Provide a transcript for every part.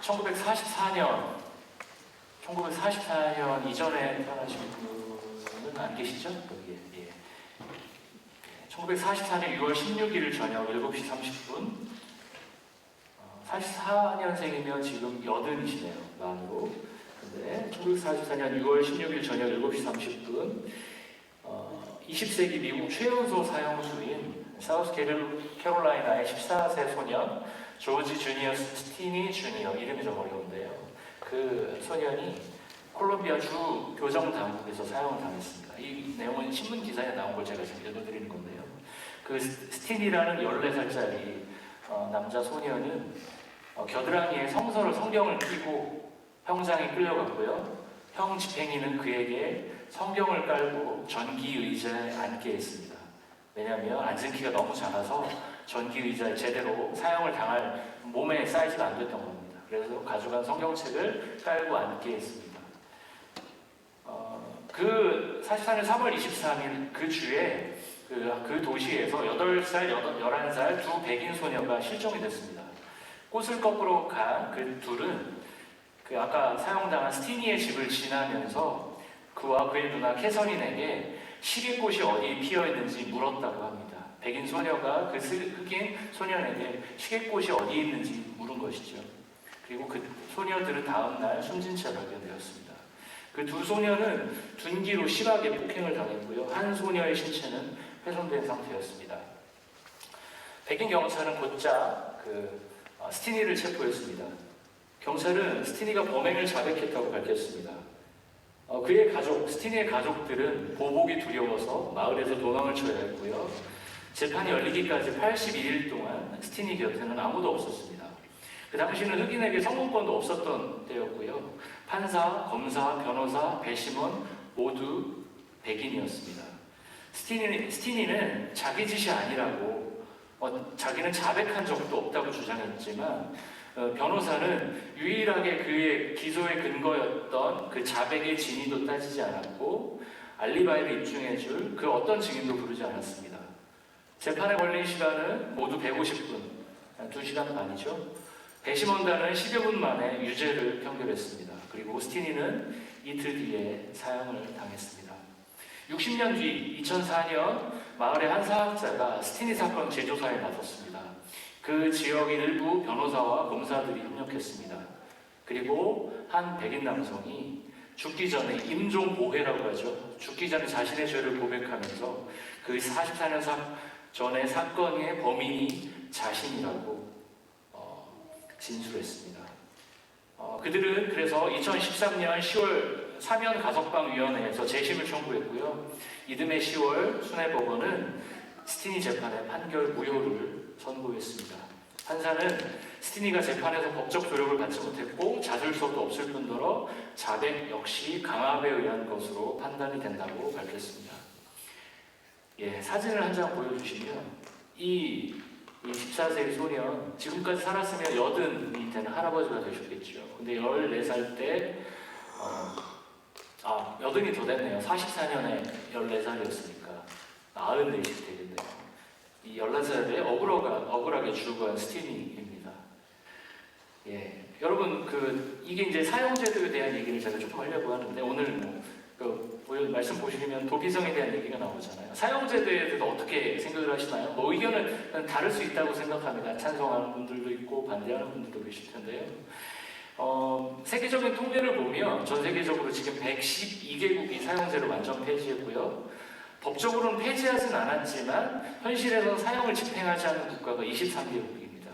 1944년 이전에 태어나신 분은 안 계시죠? 여기에. 예. 1944년 6월 16일 저녁 7시 30분. 44년생이면 지금 80이시네요, 만으로. 근데 1944년 6월 16일 저녁 7시 30분 20세기 미국 최연소 사형수인 사우스캐롤라이나의 14세 소년 조지 주니어 스티니 주니어, 이름이 좀 어려운데요. 그 소년이 콜롬비아 주 교정 당국에서 사형을 당했습니다. 이 내용은 신문 기사에 나온 걸 제가 지금 읽어드리는 건데요. 그 스티니라는 14살짜리 남자 소년은 겨드랑이에 성경을 끼고 형장에 끌려갔고요. 형 집행인은 그에게 성경을 깔고 전기 의자에 앉게 했습니다. 왜냐하면 앉은 키가 너무 작아서 전기 의자에 제대로 사형을 당할 몸의 사이즈가 안 됐던 겁니다. 그래서 가져간 성경책을 깔고 앉게 했습니다. 그 44년 3월 23일 그 주에 그 도시에서 8살, 11살 두 백인 소녀가 실종이 됐습니다. 꽃을 거꾸로 간 그 둘은 아까 사형당한 스티니의 집을 지나면서 그와 그의 누나 캐서린에게 시계꽃이 어디 피어있는지 물었다고 합니다. 백인 소녀가 그 흑인 소년에게 시계꽃이 어디 있는지 물은 것이죠. 그리고 그 소녀들은 다음날 숨진 채 발견되었습니다. 그 두 소녀는 둔기로 심하게 폭행을 당했고요. 한 소녀의 신체는 훼손된 상태였습니다. 백인 경찰은 곧장 스티니를 체포했습니다. 경찰은 스티니가 범행을 자백했다고 밝혔습니다. 그의 스티니의 가족들은 보복이 두려워서 마을에서 도망을 쳐야 했고요. 재판이 열리기까지 81일 동안 스티니 곁에는 아무도 없었습니다. 그 당시는 흑인에게 선거권도 없었던 때였고요. 판사, 검사, 변호사, 배심원 모두 백인이었습니다. 스티니는 자기 짓이 아니라고 자기는 자백한 적도 없다고 주장했지만 변호사는 유일하게 그의 기소의 근거였던 그 자백의 진위도 따지지 않았고 알리바이를 입증해줄 그 어떤 증인도 부르지 않았습니다. 재판에 걸린 시간은 모두 150분, 2시간 반이죠. 배심원단은 10여 분 만에 유죄를 판결했습니다. 그리고 스티니는 이틀 뒤에 사형을 당했습니다. 60년 뒤 2004년 마을의 한 사학자가 스티니 사건 재조사에 나섰습니다. 그 지역의 일부 변호사와 검사들이 협력했습니다. 그리고 한 백인 남성이 죽기 전에 임종보회라고 하죠. 죽기 전에 자신의 죄를 고백하면서 그 44년 전의 사건의 범인이 자신이라고 진술했습니다. 그들은 그래서 2013년 10월 사면 가석방위원회에서 재심을 청구했고요. 이듬해 10월 수뇌법원은 스티니 재판의 판결 무효를 선고했습니다. 판사는 스티니가 재판에서 법적 조력을 받지 못했고 자술서도 없을 뿐더러 자백 역시 강압에 의한 것으로 판단이 된다고 밝혔습니다. 사진을 한 장 보여주시면 이 14세기 소년, 지금까지 살았으면 80이 되는 할아버지가 되셨겠죠. 근데 14살 때 80이 더 됐네요. 44년에 14살이었으니까 94이 되겠네요. 이 14살에 억울하게 죽어간 스티니입니다. 여러분 이게 이제 사형제도에 대한 얘기를 제가 조금 하려고 하는데 오늘 말씀 보시면 도피성에 대한 얘기가 나오잖아요. 사형제도에 대해서 어떻게 생각을 하시나요? 의견은 다를 수 있다고 생각합니다. 찬성하는 분들도 있고 반대하는 분들도 계실 텐데요. 세계적인 통계를 보면 전 세계적으로 지금 112개국이 사형제를 완전 폐지했고요. 법적으로는 폐지하진 않았지만 현실에서는 사형을 집행하지 않는 국가가 23개국입니다.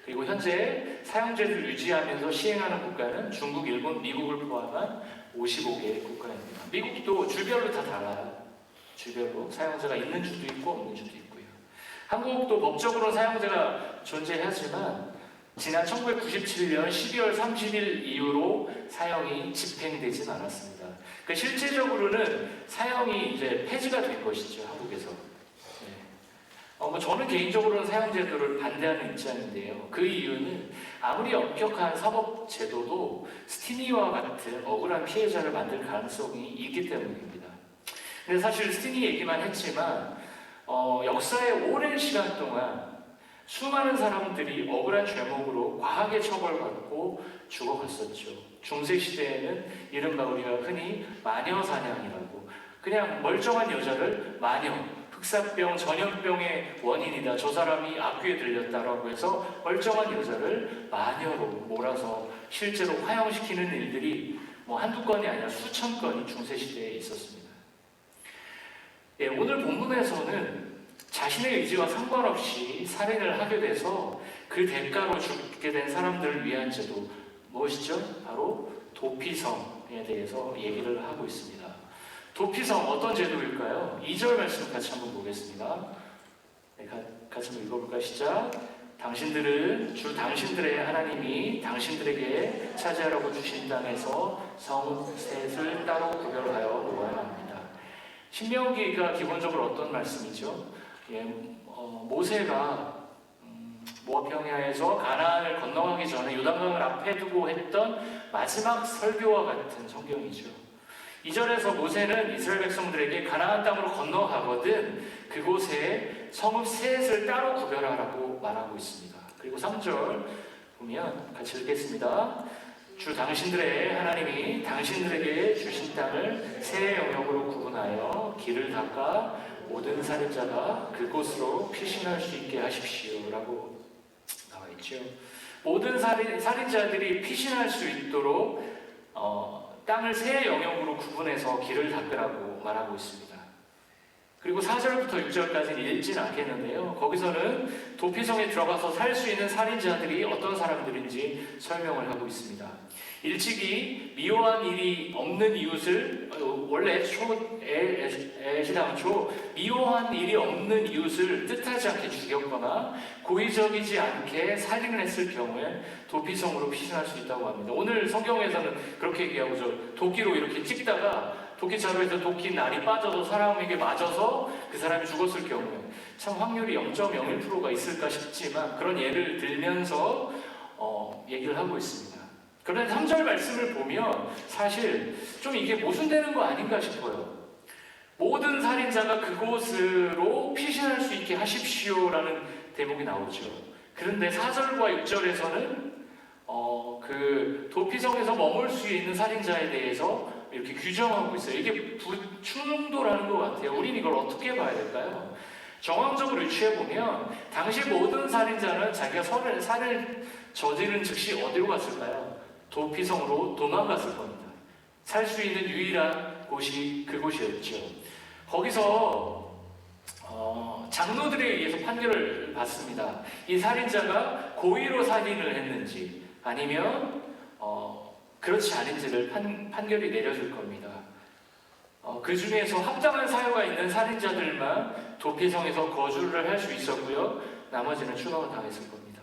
그리고 현재 사형제를 유지하면서 시행하는 국가는 중국, 일본, 미국을 포함한 55개의 국가입니다. 미국도 주별로 다 달라요. 주별로 사형제가 있는 주도 있고 없는 주도 있고요. 한국도 법적으로는 사형제가 존재하지만 지난 1997년 12월 30일 이후로 사형이 집행되진 않았습니다. 그러니까 실제적으로는 사형이 이제 폐지가 된 것이죠, 한국에서. 저는 개인적으로는 사형제도를 반대하는 입장인데요. 그 이유는 아무리 엄격한 사법제도도 스티니와 같은 억울한 피해자를 만들 가능성이 있기 때문입니다. 근데 사실 스티니 얘기만 했지만 역사의 오랜 시간 동안 수많은 사람들이 억울한 죄목으로 과하게 처벌받고 죽어갔었죠. 중세시대에는 이른바 우리가 흔히 마녀사냥이라고, 그냥 멀쩡한 여자를 마녀, 흑사병, 전염병의 원인이다, 저 사람이 악귀에 들렸다라고 해서 멀쩡한 여자를 마녀로 몰아서 실제로 화형시키는 일들이 한두 건이 아니라 수천 건이 중세시대에 있었습니다. 예, 오늘 본문에서는 자신의 의지와 상관없이 살인을 하게 돼서 그 대가로 죽게 된 사람들을 위한 제도, 무엇이죠? 바로 도피성에 대해서 얘기를 하고 있습니다. 도피성 어떤 제도일까요? 2절 말씀 같이 한번 보겠습니다. 네, 같이 한번 읽어볼까요? 시작. 당신들은 주 당신들의 하나님이 당신들에게 차지하라고 주신 땅에서 성읍 셋을 따로 구별하여 놓아야 합니다. 신명기가 기본적으로 어떤 말씀이죠? 예, 모세가 모압 평야에서 가나안을 건너가기 전에 요단강을 앞에 두고 했던 마지막 설교와 같은 성경이죠. 2절에서 모세는 이스라엘 백성들에게 가나안 땅으로 건너가거든 그곳에 성읍 셋을 따로 구별하라고 말하고 있습니다. 그리고 3절 보면 같이 읽겠습니다. 주 당신들의 하나님이 당신들에게 주신 땅을 세 영역으로 구분하여 길을 닦아 모든 살인자가 그곳으로 피신할 수 있게 하십시오 라고 나와 있죠. 모든 살인자들이 피신할 수 있도록 땅을 세 영역으로 구분해서 길을 닦으라고 말하고 있습니다. 그리고 4절부터 6절까지는 읽진 않겠는데요. 거기서는 도피성에 들어가서 살 수 있는 살인자들이 어떤 사람들인지 설명을 하고 있습니다. 일찍이 미워한 일이 없는 이웃을, 원래 애시당초 미워한 일이 없는 이웃을 뜻하지 않게 죽였거나 고의적이지 않게 살인을 했을 경우에 도피성으로 피신할 수 있다고 합니다. 오늘 성경에서는 그렇게 얘기하고 있죠. 도끼로 이렇게 찍다가 도끼 자루에서 도끼 날이 빠져서 사람에게 맞아서 그 사람이 죽었을 경우에 참 확률이 0.01%가 있을까 싶지만 그런 예를 들면서 얘기를 하고 있습니다. 그런데 3절 말씀을 보면 사실 좀 이게 모순되는 거 아닌가 싶어요. 모든 살인자가 그곳으로 피신할 수 있게 하십시오라는 대목이 나오죠. 그런데 4절과 6절에서는 그 도피성에서 머물 수 있는 살인자에 대해서 이렇게 규정하고 있어요. 이게 충돌하는 것 같아요. 우린 이걸 어떻게 봐야 될까요? 정황적으로 유추해보면 당시 모든 살인자는 자기가 살을 저지른 즉시 어디로 갔을까요? 도피성으로 도망갔을 겁니다. 살 수 있는 유일한 곳이 그곳이었죠. 거기서 장로들에 의해서 판결을 받습니다. 이 살인자가 고의로 살인을 했는지 아니면 그렇지 않은지를 판결이 내려질 겁니다. 그 중에서 합당한 사유가 있는 살인자들만 도피성에서 거주를 할 수 있었고요. 나머지는 추방을 당했을 겁니다.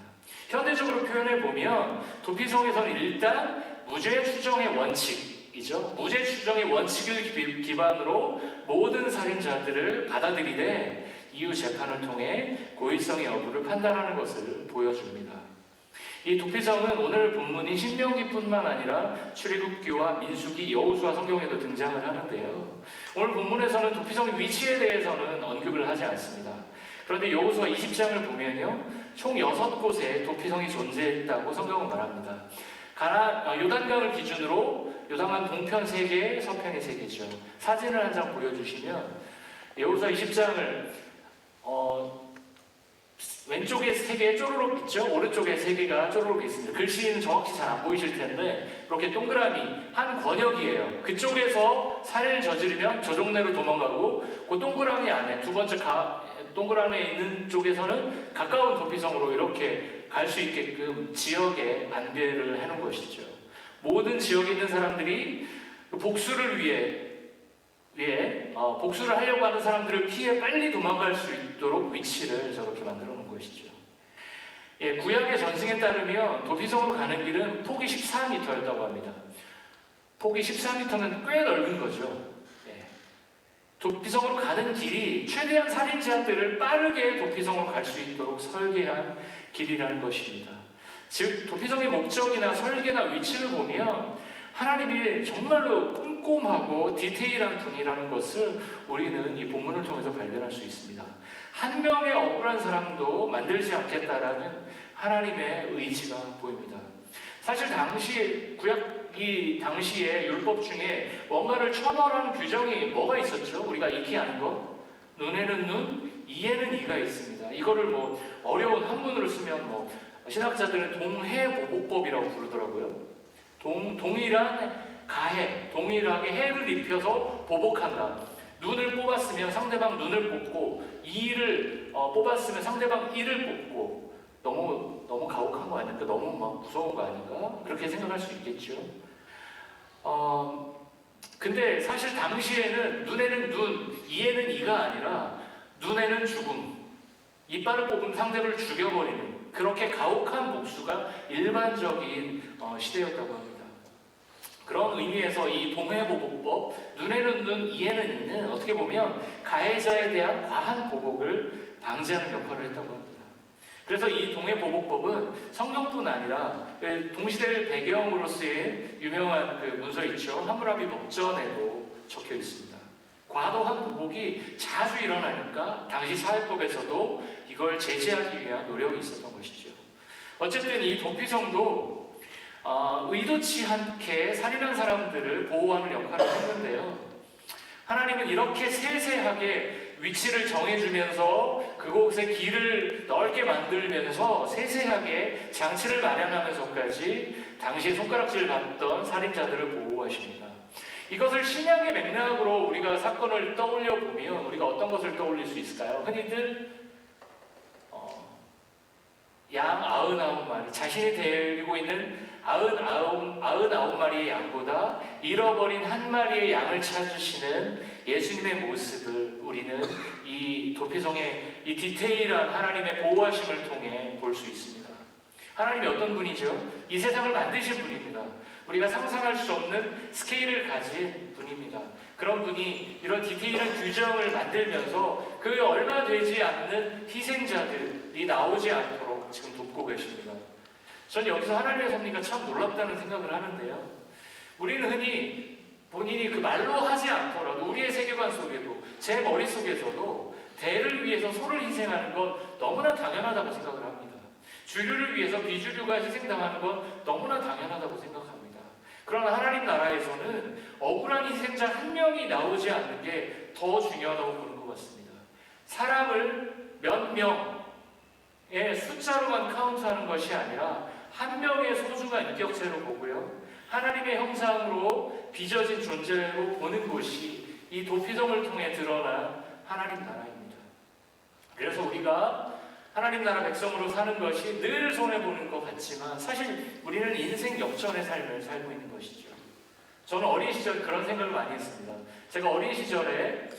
현대적으로 표현해 보면 도피성에서는 일단 무죄 추정의 원칙이죠. 무죄 추정의 원칙을 기반으로 모든 살인자들을 받아들이되 이후 재판을 통해 고의성의 여부를 판단하는 것을 보여줍니다. 이 도피성은 오늘 본문인 신명기뿐만 아니라 출애굽기와 민수기, 여호수아 성경에도 등장을 하는데요. 오늘 본문에서는 도피성의 위치에 대해서는 언급을 하지 않습니다. 그런데 여호수아 20장을 보면요, 총 6곳에 도피성이 존재했다고 성경은 말합니다. 요단강을 기준으로 요단강 동편 3개, 서편이 3개죠. 사진을 한 장 보여주시면 여호수아 20장을 왼쪽에 3개 쪼르륵 있죠? 오른쪽에 3개가 쪼르륵 있습니다. 글씨는 정확히 잘 안 보이실 텐데 이렇게 동그라미 한 권역이에요. 그쪽에서 살인을 저지르면 저 동네로 도망가고 그 동그라미 안에 두 번째 동그라미에 있는 쪽에서는 가까운 도피성으로 이렇게 갈 수 있게끔 지역에 안배를 해놓은 것이죠. 모든 지역에 있는 사람들이 복수를 위해 복수를 하려고 하는 사람들을 피해 빨리 도망갈 수 있도록 위치를 저렇게 만들어 놓은 것이죠. 예, 구약의 전승에 따르면 도피성으로 가는 길은 폭이 14m였다고 합니다. 폭이 14m는 꽤 넓은 거죠. 예. 도피성으로 가는 길이 최대한 살인자들을 빠르게 도피성으로 갈 수 있도록 설계한 길이라는 것입니다. 즉 도피성의 목적이나 설계나 위치를 보면 하나님이 정말로 꼼꼼하고 디테일한 분이라는 것을 우리는 이 본문을 통해서 발견할 수 있습니다. 한 명의 억울한 사람도 만들지 않겠다라는 하나님의 의지가 보입니다. 사실 당시에 율법 중에 뭔가를 처벌하는 규정이 뭐가 있었죠? 우리가 익히 아는 거. 눈에는 눈, 이에는 이가 있습니다. 이거를 뭐 어려운 한문으로 쓰면 뭐 신학자들은 동해보복법이라고 부르더라고요. 동일한 가해, 동일하게 해를 입혀서 보복한다. 눈을 뽑았으면 상대방 눈을 뽑고, 이를 뽑았으면 상대방 이를 뽑고. 너무 가혹한 거 아닐까? 너무 막 무서운 거 아닌가? 그렇게 생각할 수 있겠죠. 근데 사실 당시에는 눈에는 눈, 이에는 이가 아니라 눈에는 죽음, 이빨을 뽑은 상대를 죽여버리는 그렇게 가혹한 복수가 일반적인 시대였다고 합니다. 그런 의미에서 이 동해보복법, 눈에는 눈, 이에는 이는 어떻게 보면 가해자에 대한 과한 보복을 방지하는 역할을 했다고 합니다. 그래서 이 동해보복법은 성경뿐 아니라 동시대 배경으로 쓰인 유명한 그 문서 있죠. 함무라비 법전에도 적혀 있습니다. 과도한 보복이 자주 일어나니까 당시 사회법에서도 이걸 제재하기 위한 노력이 있었던 것이죠. 어쨌든 이 도피성도 의도치 않게 살인한 사람들을 보호하는 역할을 했는데요. 하나님은 이렇게 세세하게 위치를 정해주면서 그곳에 길을 넓게 만들면서 세세하게 장치를 마련하면서까지 당시에 손가락질 받던 살인자들을 보호하십니다. 이것을 신약의 맥락으로 우리가 사건을 떠올려 보면 우리가 어떤 것을 떠올릴 수 있을까요? 흔히들 양 99마리, 자신이 데리고 있는 99마리의 양보다 잃어버린 한 마리의 양을 찾으시는 예수님의 모습을 우리는 이 도피성의 이 디테일한 하나님의 보호하심을 통해 볼 수 있습니다. 하나님이 어떤 분이죠? 이 세상을 만드신 분입니다. 우리가 상상할 수 없는 스케일을 가진 분입니다. 그런 분이 이런 디테일한 규정을 만들면서 그 얼마 되지 않는 희생자들이 나오지 않도록 지금 돕고 계십니다. 저는 여기서 하나님의 섭리가 참 놀랍다는 생각을 하는데요. 우리는 흔히 본인이 그 말로 하지 않더라도 우리의 세계관 속에도 제 머릿속에서도 대를 위해서 소를 희생하는 건 너무나 당연하다고 생각을 합니다. 주류를 위해서 비주류가 희생당하는 건 너무나 당연하다고 생각합니다. 그러나 하나님 나라에서는 억울한 희생자 한 명이 나오지 않는 게 더 중요하다고 보는 것 같습니다. 사람을 몇 명의 숫자로만 카운트하는 것이 아니라 한 명의 소중한 인격체로 보고요. 하나님의 형상으로 빚어진 존재로 보는 것이 이 도피성을 통해 드러난 하나님 나라입니다. 그래서 우리가 하나님 나라 백성으로 사는 것이 늘 손해보는 것 같지만 사실 우리는 인생 역전의 삶을 살고 있는 것이죠. 저는 어린 시절 그런 생각을 많이 했습니다. 제가 어린 시절에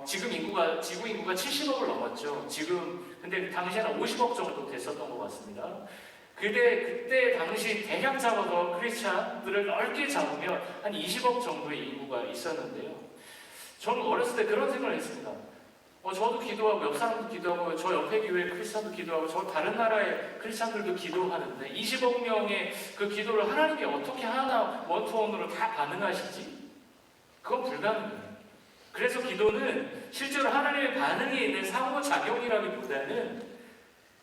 지구 인구가 70억을 넘었죠. 근데 당시에는 50억 정도 됐었던 것 같습니다. 그때 당시 대략 잡아서 크리스찬들을 넓게 잡으면 한 20억 정도의 인구가 있었는데요. 저는 어렸을 때 그런 생각을 했습니다. 저도 기도하고 옆 사람도 기도하고 저 옆에 교회 크리스찬도 기도하고 저 다른 나라의 크리스찬들도 기도하는데 20억 명의 그 기도를 하나님이 어떻게 하나 원투원으로 다 반응하시지? 그건 불가능해요. 그래서 기도는 실제로 하나님의 반응이 있는 상호작용이라기보다는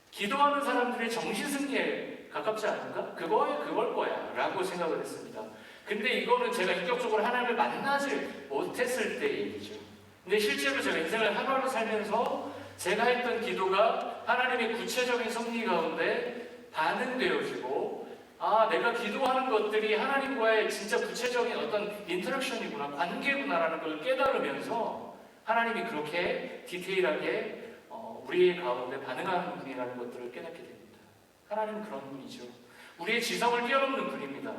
기도하는 사람들의 정신승리에 가깝지 않을까? 그걸 거야 라고 생각을 했습니다. 근데 이거는 제가 인격적으로 하나님을 만나지 못했을 때 얘기죠. 근데 실제로 제가 인생을 하루하루 살면서 제가 했던 기도가 하나님의 구체적인 섭리 가운데 반응되어지고 내가 기도하는 것들이 하나님과의 진짜 구체적인 어떤 인터랙션이구나, 관계구나라는 걸 깨달으면서 하나님이 그렇게 디테일하게 우리의 가운데 반응하는 분이라는 것들을 깨닫게 됩니다. 하나님은 그런 분이죠. 우리의 지성을 뛰어넘는 분입니다.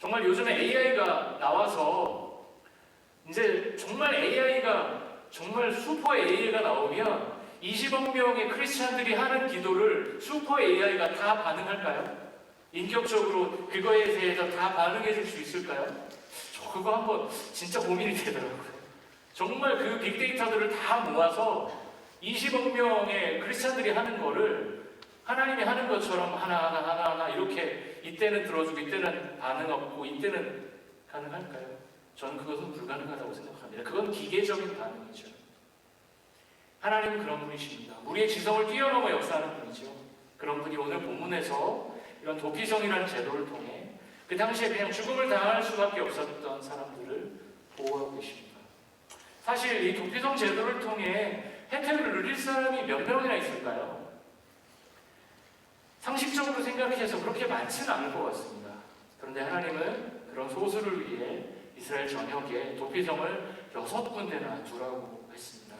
정말 요즘에 AI가 나와서 이제 정말 슈퍼 AI가 나오면 20억 명의 크리스찬들이 하는 기도를 슈퍼 AI가 다 반응할까요? 인격적으로 그거에 대해서 다 반응해 줄 수 있을까요? 저 그거 한번 진짜 고민이 되더라고요. 정말 그 빅데이터들을 다 모아서 20억 명의 크리스찬들이 하는 거를 하나님이 하는 것처럼 하나하나 이렇게 이때는 들어주고 이때는 반응 없고 이때는 가능할까요? 저는 그것은 불가능하다고 생각합니다. 그건 기계적인 반응이죠. 하나님은 그런 분이십니다. 우리의 지성을 뛰어넘어 역사하는 분이죠. 그런 분이 오늘 본문에서 이런 도피성이라는 제도를 통해 그 당시에 그냥 죽음을 당할 수밖에 없었던 사람들을 보호하고 계십니다. 사실 이 도피성 제도를 통해 혜택을 누릴 사람이 몇 명이나 있을까요? 상식적으로 생각해서 그렇게 많지는 않을 것 같습니다. 그런데 하나님은 그런 소수를 위해 이스라엘 전역에 도피성을 6군데나 두라고 했습니다.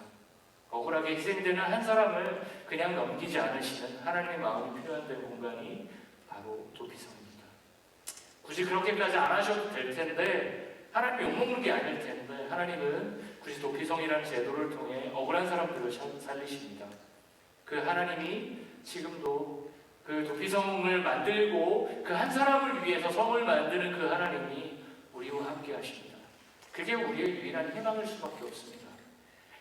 억울하게 희생되는 한 사람을 그냥 넘기지 않으시는 하나님의 마음이 표현된 공간이 바로 도피성입니다. 굳이 그렇게까지 안 하셔도 될 텐데, 하나님이 욕먹는 게 아닐 텐데, 하나님은 굳이 도피성이라는 제도를 통해 억울한 사람들을 살리십니다. 그 하나님이 지금도 그 도피성을 만들고 그 한 사람을 위해서 성을 만드는 그 하나님이 우리와 함께 하십니다. 그게 우리의 유일한 희망일 수밖에 없습니다.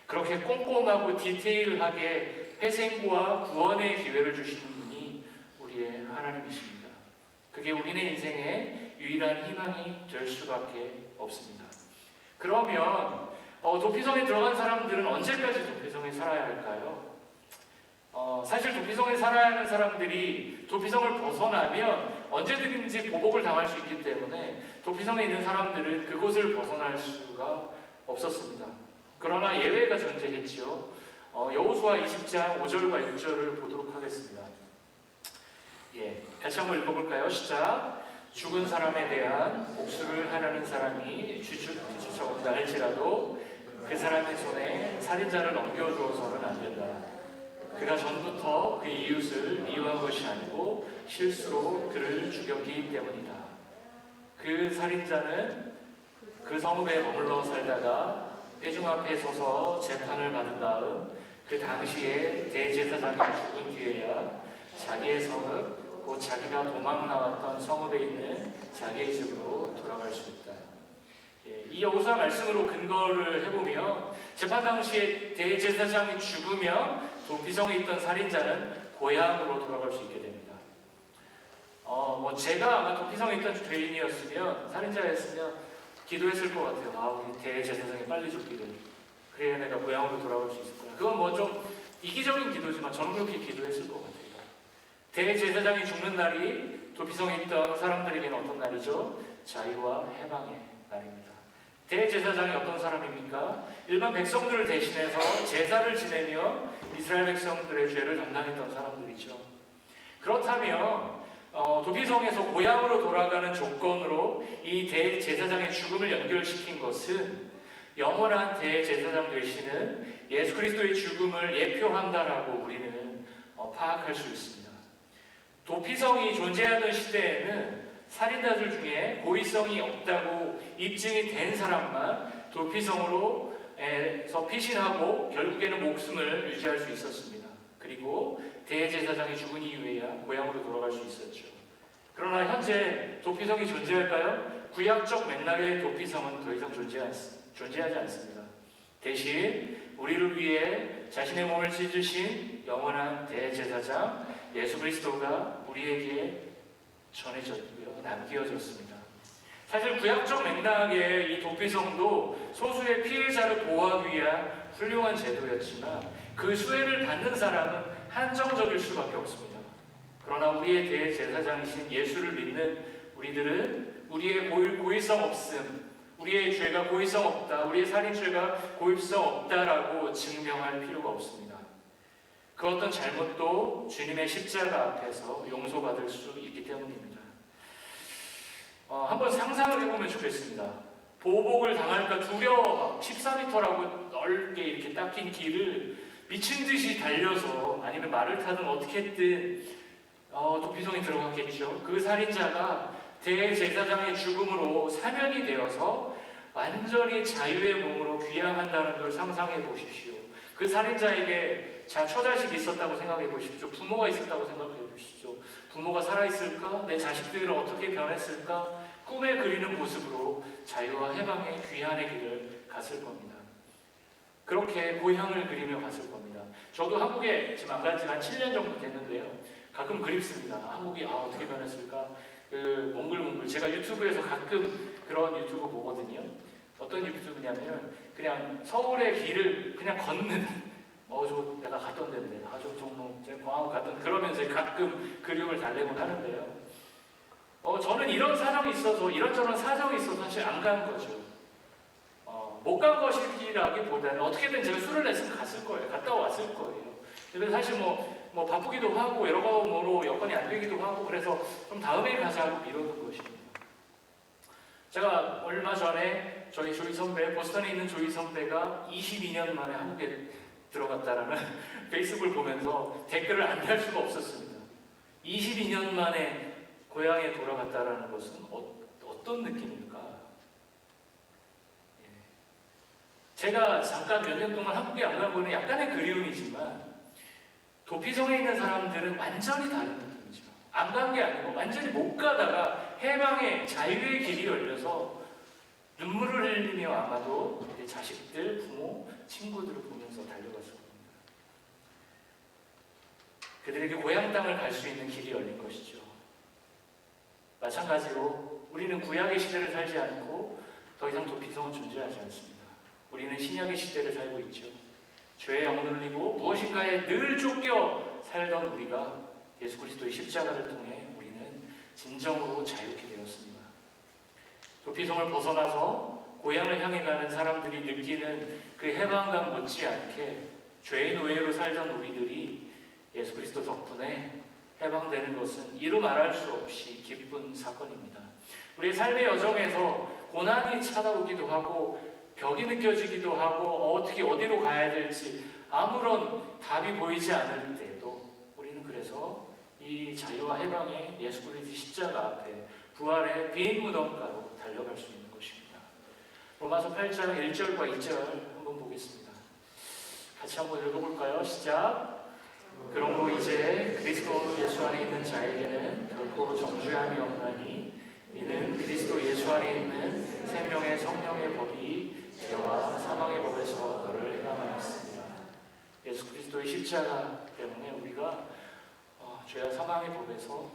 그렇게 꼼꼼하고 디테일하게 회생과 구원의 기회를 주시는 분이 우리의 하나님이십니다. 그게 우리네 인생의 유일한 희망이 될 수밖에 없습니다. 그러면 도피성에 들어간 사람들은 언제까지 도피성에 살아야 할까요? 사실 도피성에 살아야 하는 사람들이 도피성을 벗어나면 언제든지 보복을 당할 수 있기 때문에 도피성에 있는 사람들은 그곳을 벗어날 수가 없었습니다. 그러나 예외가 존재했지요. 여호수아 20장 5절과 6절을 보도록 하겠습니다. 같이 한번 읽어볼까요? 시작. 죽은 사람에 대한 복수를 하려는 사람이 뒤쫓아온다 할지라도 그 사람의 손에 살인자를 넘겨주어서는 안 된다. 그가 전부터 그 이웃을 미워한 것이 아니고 실수로 그를 죽였기 때문이다. 그 살인자는 그 성읍에 머물러 살다가 회중 앞에 서서 재판을 받은 다음 그 당시에 대제사장이 죽은 뒤에야 자기의 성읍, 곧 자기가 도망 나왔던 성읍에 있는 자기의 집으로 돌아갈 수 있다. 이 여호수아 말씀으로 근거를 해보면 재판 당시에 대제사장이 죽으면 도피성에 있던 살인자는 고향으로 돌아갈 수 있게 됩니다. 제가 아마 도피성에 있던 죄인이었으면, 살인자였으면 기도했을 것 같아요. 우리 대제사장이 빨리 죽기를. 그래야 내가 고향으로 돌아갈 수 있을 거야. 그건 좀 이기적인 기도지만 저는 그렇게 기도했을 것 같아요. 대제사장이 죽는 날이 도피성에 있던 사람들에게는 어떤 날이죠? 자유와 해방의 날입니다. 대제사장이 어떤 사람입니까? 일반 백성들을 대신해서 제사를 지내며 이스라엘 백성들의 죄를 담당했던 사람들이죠. 그렇다면 도피성에서 고향으로 돌아가는 조건으로 이 대제사장의 죽음을 연결시킨 것은 영원한 대제사장 되시는 예수 그리스도의 죽음을 예표한다라고 우리는 파악할 수 있습니다. 도피성이 존재하던 시대에는 살인자들 중에 고의성이 없다고 입증이 된 사람만 도피성으로서 피신하고 결국에는 목숨을 유지할 수 있었습니다. 그리고 대제사장이 죽은 이후에야 고향으로 돌아갈 수 있었죠. 그러나 현재 도피성이 존재할까요? 구약적 맥락의 도피성은 더 이상 존재하지 않습니다. 대신 우리를 위해 자신의 몸을 찢으신 영원한 대제사장 예수 그리스도가 우리에게 전해졌고요, 남겨졌습니다. 사실 구약적 맥락의 이 도피성도 소수의 피해자를 보호하기 위한 훌륭한 제도였지만 그 수혜를 받는 사람은 한정적일 수밖에 없습니다. 그러나 우리의 대제사장이신 예수를 믿는 우리들은 우리의 고의성 없음, 우리의 죄가 고의성 없다, 우리의 살인죄가 고의성 없다라고 증명할 필요가 없습니다. 그 어떤 잘못도 주님의 십자가 앞에서 용서받을 수 있기 때문입니다. 한번 상상을 해보면 좋겠습니다. 보복을 당할까 두려워 14m라고 넓게 이렇게 딱 긴 길을 미친 듯이 달려서 아니면 말을 타든 어떻게든 도피성에 들어갔겠죠. 그 살인자가 대제사장의 죽음으로 사면이 되어서 완전히 자유의 몸으로 귀향한다는 걸 상상해 보십시오. 그 살인자에게 처자식이 있었다고 생각해 보십시오. 부모가 있었다고 생각해 보십시오. 부모가 살아있을까? 내 자식들은 어떻게 변했을까? 꿈에 그리는 모습으로 자유와 해방의 귀한의 길을 갔을 겁니다. 그렇게 고향을 그리며 갔을 겁니다. 저도 한국에 지금 안 간 지 한 7년 정도 됐는데요. 가끔 그립습니다. 한국이 어떻게 변했을까? 몽글몽글. 제가 유튜브에서 가끔 그런 유튜브 보거든요. 어떤 유튜브냐면 그냥 서울의 길을 그냥 걷는 저 내가 갔던 데인데, 저 종로, 제가 공항 갔던, 그러면서 가끔 그림을 달래곤 하는데요. 저는 이런 사정이 있어서, 이런저런 사정이 있어서 사실 안 간 거죠. 못 간 것이라기보다는 어떻게든 제가 술을 냈으면 갔을 거예요. 갔다 왔을 거예요. 근데 사실 뭐 바쁘기도 하고 여러모로 여건이 안 되기도 하고 그래서 좀 다음에 가자고 미뤄둔 것입니다. 제가 얼마 전에 저희 조이 선배, 보스턴에 있는 조이 선배가 22년 만에 한국에 들어갔다라는 페이스북을 보면서 댓글을 안 달 수가 없었습니다. 22년 만에 고향에 돌아갔다라는 것은 어떤 느낌일까? 제가 잠깐 몇 년 동안 한국에 안 간 거는 약간의 그리움이지만 도피성에 있는 사람들은 완전히 다른 느낌이죠. 안 간 게 아니고 완전히 못 가다가 해방의 자유의 길이 열려서 눈물을 흘리며 아마도 자식들, 부모, 친구들을 보면서 달려갔을 겁니다. 그들에게 고향 땅을 갈 수 있는 길이 열린 것이죠. 마찬가지로 우리는 구약의 시대를 살지 않고 더 이상 도피성은 존재하지 않습니다. 우리는 신약의 시대를 살고 있죠. 죄에 억눌리고 무엇인가에 늘 쫓겨 살던 우리가 예수 그리스도의 십자가를 통해 우리는 진정으로 자유케 되었습니다. 도피성을 벗어나서 고향을 향해 가는 사람들이 느끼는 그 해방감 못지않게 죄의 노예로 살던 우리들이 예수 그리스도 덕분에 해방되는 것은 이루 말할 수 없이 기쁜 사건입니다. 우리의 삶의 여정에서 고난이 찾아오기도 하고 벽이 느껴지기도 하고 어떻게 어디로 가야 될지 아무런 답이 보이지 않을 때에도 우리는 그래서 이 자유와 해방의 예수 그리스도의 십자가 앞에 부활의 빈 무덤가로 달려갈 수 있는 것입니다. 로마서 8장 1절과 2절 한번 보겠습니다. 같이 한번 읽어볼까요? 시작. 그러므로 이제 그리스도 예수 안에 있는 자에게는 결코 정죄함이 없나니 이는 그리스도 예수 안에 있는 생명의 성령의 법이 죄와 사망의 법에서 너를 해방하였습니다. 예수 그리스도의 십자가 때문에 우리가 죄와 사망의 법에서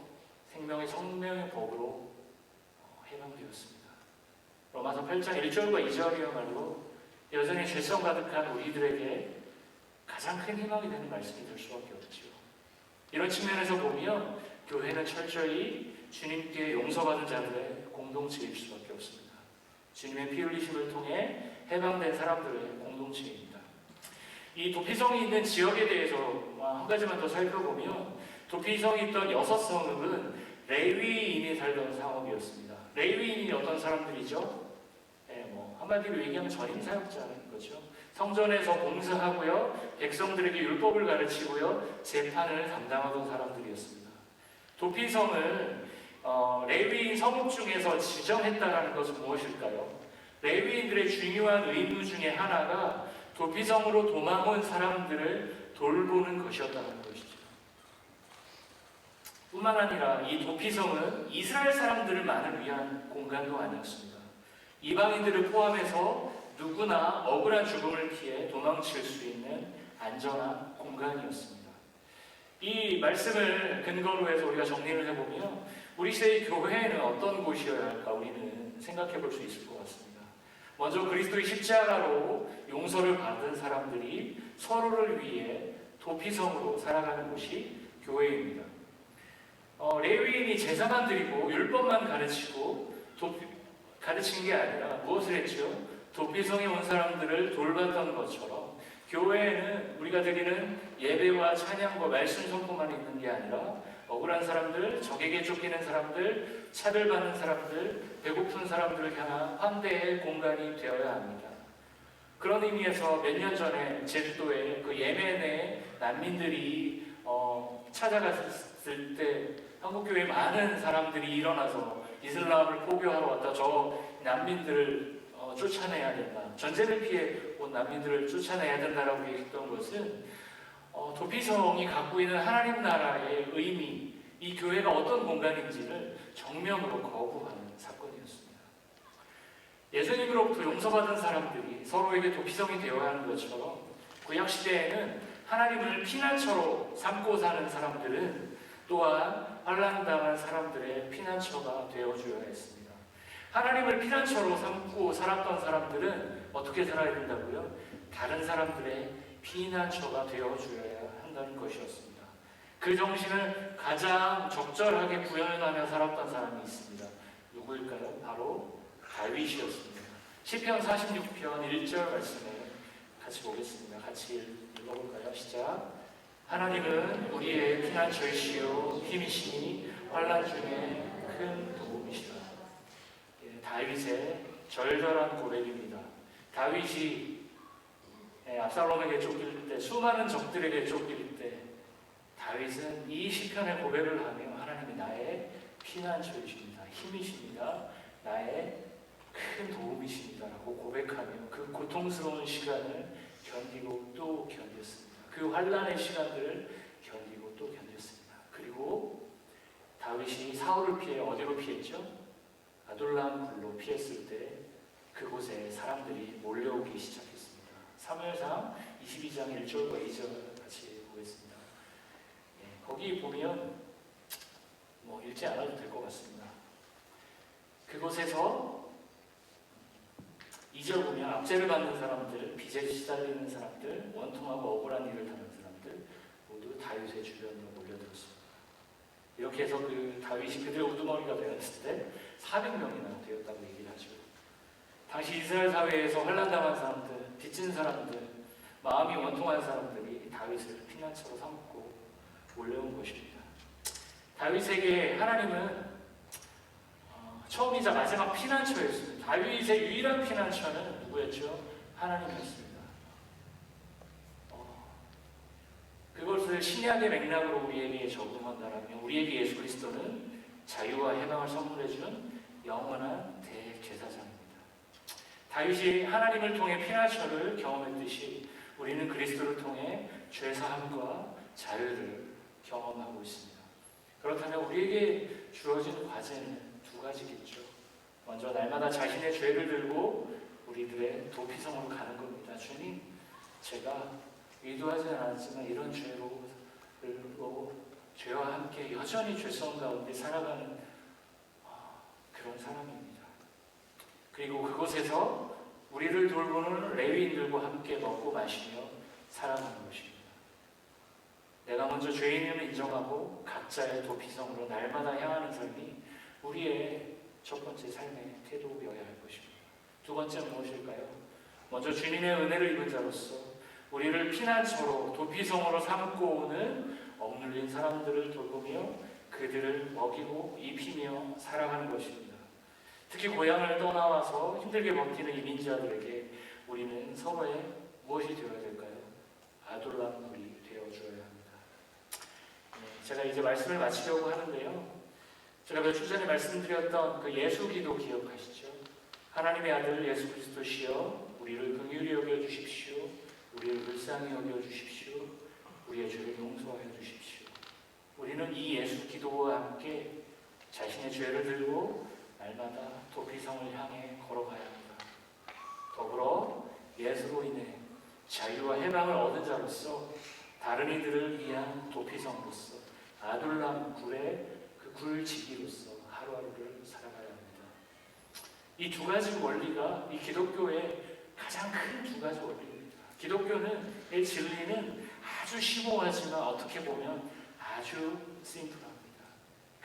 생명의 성령의 법으로 해방되었습니다. 로마서 8장 1절과 2절이야말로 여전히 죄성 가득한 우리들에게 가장 큰 희망이 되는 말씀이 될 수밖에 없죠. 이런 측면에서 보면 교회는 철저히 주님께 용서받은 자들의 공동체일 수밖에 없습니다. 주님의 피 흘리심을 통해 해방된 사람들의 공동체입니다. 이 도피성이 있는 지역에 대해서 한 가지만 더 살펴보면 도피성이 있던 6성읍은 레위인이 살던 상업이었습니다. 레위인이 어떤 사람들이죠? 한마디로 얘기하면 전임 사역자라는 거죠. 성전에서 봉사하고요, 백성들에게 율법을 가르치고요, 재판을 담당하던 사람들이었습니다. 도피성을 레위인 성읍 중에서 지정했다는 것은 무엇일까요? 레위인들의 중요한 의무 중에 하나가 도피성으로 도망온 사람들을 돌보는 것이었다는 것이죠. 뿐만 아니라 이 도피성은 이스라엘 사람들만을 위한 공간도 아니었습니다. 이방인들을 포함해서 누구나 억울한 죽음을 피해 도망칠 수 있는 안전한 공간이었습니다. 이 말씀을 근거로 해서 우리가 정리를 해보면 우리 시대의 교회는 어떤 곳이어야 할까 우리는 생각해 볼 수 있을 것 같습니다. 먼저 그리스도의 십자가로 용서를 받은 사람들이 서로를 위해 도피성으로 살아가는 곳이 교회입니다. 레위인이 제사만 드리고 율법만 가르치고 가르친 게 아니라 무엇을 했죠? 도피성에 온 사람들을 돌봤던 것처럼 교회에는 우리가 드리는 예배와 찬양과 말씀 선포만 있는 게 아니라 억울한 사람들, 적에게 쫓기는 사람들, 차별받는 사람들, 배고픈 사람들을 향한 환대의 공간이 되어야 합니다. 그런 의미에서 몇 년 전에 제주도에 그 예멘의 난민들이 찾아갔을 때 한국교회에 많은 사람들이 일어나서 이슬람을 포교하러 왔다. 저 난민들을 쫓아내야 된다. 전쟁을 피해 온 난민들을 쫓아내야 된다라고 얘기했던 것은 도피성이 갖고 있는 하나님 나라의 의미, 이 교회가 어떤 공간인지를 정면으로 거부하는 사건이었습니다. 예수님으로부터 용서받은 사람들이 서로에게 도피성이 되어야 하는 것처럼 구약시대에는 하나님을 피난처로 삼고 사는 사람들은 또한 환난당한 사람들의 피난처가 되어줘야 했습니다. 하나님을 피난처로 삼고 살았던 사람들은 어떻게 살아야 된다고요? 다른 사람들의 피난처가 되어주어야 한다는 것이었습니다. 그 정신을 가장 적절하게 구현하며 살았던 사람이 있습니다. 누구일까요? 바로 다윗이었습니다. 시편 46편 1절 말씀을 같이 보겠습니다. 같이 읽어볼까요? 시작. 하나님은 우리의 피난처이시요 힘이시니 환난 중에 큰 도움이시라. 다윗의 절절한 고백입니다. 다윗이 압살롬에게 쫓길 때, 수많은 적들에게 쫓길 때 다윗은 이 시편의 고백을 하며 하나님이 나의 피난처이십니다. 힘이십니다. 나의 큰 도움이십니다. 라고 고백하며 그 고통스러운 시간을 견디고 또 견뎠습니다. 그 환난의 시간들을 견디고 또 견뎠습니다. 그리고 다윗이 사울을 피해 어디로 피했죠? 아둘람 굴로 피했을 때 그곳에 사람들이 몰려오기 시작했습니다. 사무엘상 22장 1절과 2절 같이 보겠습니다. 거기 보면 읽지 않아도 될 것 같습니다. 그곳에서 2절 보면 압제를 받는 사람들, 빚에 시달리는 사람들, 원통하고 억울한 일을 당하는 사람들 모두 다윗의 주변으로 몰려들었습니다. 이렇게 해서 그 다윗이 그들의 우두머리가 되었을 때 400명이나 되었다고 얘기를 하죠. 당시 이스라엘 사회에서 환난당한 사람들, 빚진 사람들, 마음이 원통한 사람들이 다윗을 피난처로 삼고 몰려온 것입니다. 다윗에게 하나님은 처음이자 마지막 피난처였습니다. 다윗의 유일한 피난처는 누구였죠? 하나님이었습니다. 그것을 신약의 맥락으로 우리에게 적용한다면 우리에게 예수 그리스도는 자유와 해방을 선물해준 영원한 대제사장입니다. 다윗이 하나님을 통해 피난처를 경험했듯이 우리는 그리스도를 통해 죄사함과 자유를 경험하고 있습니다. 그렇다면 우리에게 주어진 과제는 두 가지겠죠. 먼저 날마다 자신의 죄를 들고 우리들의 도피성으로 가는 겁니다. 주님, 제가 의도하지 않았지만 이런 죄와 함께 여전히 죄성 가운데 살아가는 그런 사람입니다. 그리고 그곳에서 우리를 돌보는 레위인들과 함께 먹고 마시며 살아가는 것입니다. 내가 먼저 죄인임을 인정하고 각자의 도피성으로 날마다 향하는 삶이 우리의 첫 번째 삶의 태도여야 할 것입니다. 두 번째는 무엇일까요? 먼저 주님의 은혜를 입은 자로서 우리를 피난처로 도피성으로 삼고 오는 억눌린 사람들을 돌보며 그들을 먹이고 입히며 살아가는 것입니다. 특히 고향을 떠나와서 힘들게 버티는 이민자들에게 우리는 서로의 무엇이 되어야 될까요? 아둘람굴이 되어줘야 합니다. 제가 이제 말씀을 마치려고 하는데요. 제가 며칠 전에 말씀드렸던 그 예수기도 기억하시죠? 하나님의 아들 예수 그리스도시여 우리를 긍휼히 여겨주십시오. 우리를 불쌍히 여겨주십시오. 우리의 죄를 용서하여 주십시오. 우리는 이 예수 기도와 함께 자신의 죄를 들고 날마다 도피성을 향해 걸어가야 합니다. 더불어 예수로 인해 자유와 해방을 얻은 자로서 다른 이들을 위한 도피성으로서 아둘람 굴의 그 굴지기로서 하루하루를 살아가야 합니다. 이 두 가지 원리가 이 기독교의 가장 큰 두 가지 원리입니다. 기독교의 진리는 아주 심오하지만 어떻게 보면 아주 심플합니다.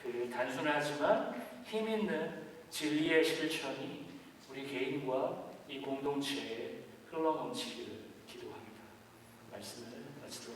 그 단순하지만 힘있는 진리의 실천이 우리 개인과 이 공동체에 흘러넘치기를 기도합니다. 말씀을 마치도록